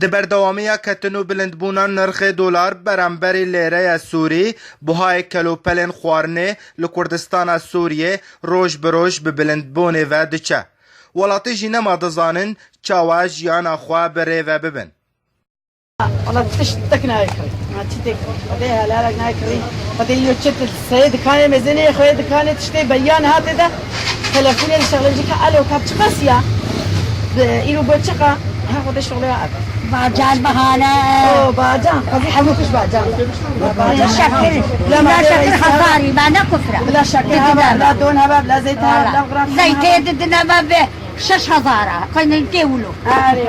Di berdewamiya ketin û bilindbûna nirxê dolar beremberî lêreya Sûrî buhayê kelopelên xwarinê li Kurdistana Sûriyê roj bi roj bi bilindbûnê ve diçe. Welatî jî nema dizanin çawa jiyana xwe bi rê ve bibin. والله تشتك نايكري ما تشتك بديها لا لا نايكري بدي يوتشت السيد كان مزني خوي كان تشتي بيان هذا ده تلفوني الشغله بيجيك الو كابتش قاسيا إلو بتشقى هاخذ الشغل هذا باجان بهانا اوه باجان قصدي حموكش باجان لا شكر لا ما شكر خطاري ما نكفره لا شكرها لا دونها باب لا زيتها لا غرام زيتي ضدنا ما به 6000 كنا نقولوا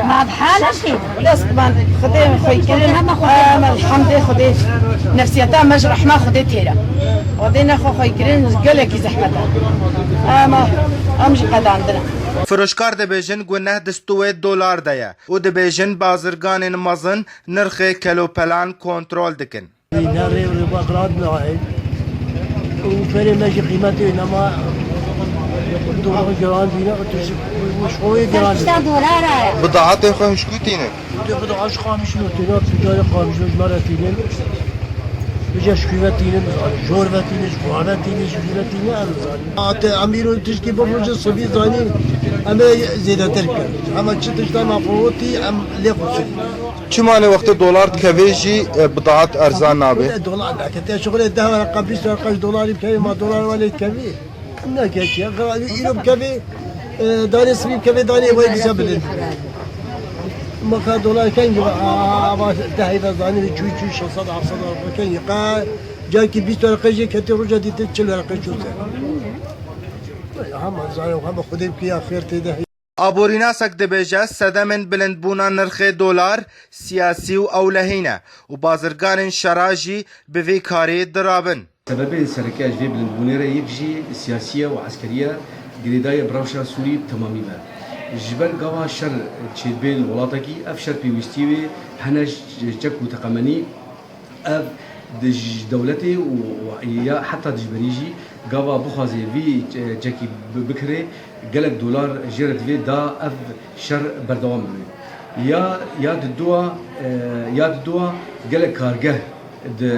ما بحال شيء لا طبعا خدي خوي كريم الحمد لله خدي نفسيتها مجرح ما خديتها ودينا خوي كريم قال لك زحمتها ما امشي قد عندنا Firoşkar dibêjin ku neh distûwê dolar de ye û dibêjin bazirganên mezin nirxê kelopelan kontrol dikin. بضاعتê xwe hişkûtîne. بجا شكواتيني جوراتيني جواراتيني جوراتيني أرزاني أميرو تشكي بفرج الصبي زاني أما زيادة تركة أما تشتش ما فوتي أم ليخوسي Çi mane wextê dolar dikeve jî bidaat erzan nabe. دولار كتير شغل الدهب قبل 20 دولار بكفي ما دولار ولا يكفي ما كفي إيرو بكفي داني سبي بكفي داني وين بيسبلن ما كان دولار كان يبغى ذهب زاني شوي شوي 600 700 كان يقع جاكي 20 ورقه جي كتير رجع دي تشيل ورقه شو هم زاني وهم خدي بكي خير تده Aborînasak dibêje sedemên bilindbûna nirxê dolar siyasî û ewlehî ne û bazirganên şera jî bi vê karê dirabin. Sebebên sereke ji vê bilindbûnê re yek jî siyasiye û askeriye girêdaya rewşa Sûrî temamî be. Ji ber gava şer çêdbên welatekî ev şer pêwîstî wê hene cek û teqemenî ev di dewletê û ya heta dijberî jî gava bixwaze vî cekî bikire gelek dolar jê re divê da ev şer berdewam bibe. Ya di duwa gelek kargeh di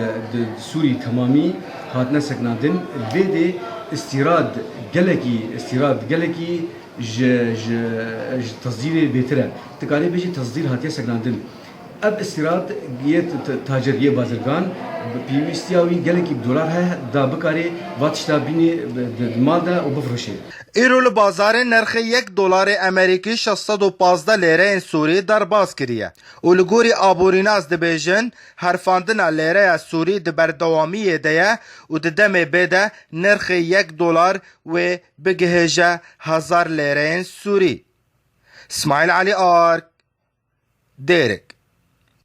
Sûrî temamî hatine seknandin vê de istîrad gelekî ji tasdîrê bêtir e. Tu karê bêjî tasdîr hatiye seknandin. Ev istîrad yê taceriyê bazirgan pêwîstiya wî gelekî dolar he da bikarê va tişta bînê mal de û bifirîşe. Îro li bazarê nirxê yek dolarê Amerîkî 615 lêreyên Sûrî derbas kiriye û li gorî aborînas dibêjin herfandina lêreya Sûrî di berdewamiyê de ye û di demê bê de nirxê yek dolar wê bigihêje 1000 lêreyên Sûrî. İsmail Alî Ark, Dêrek.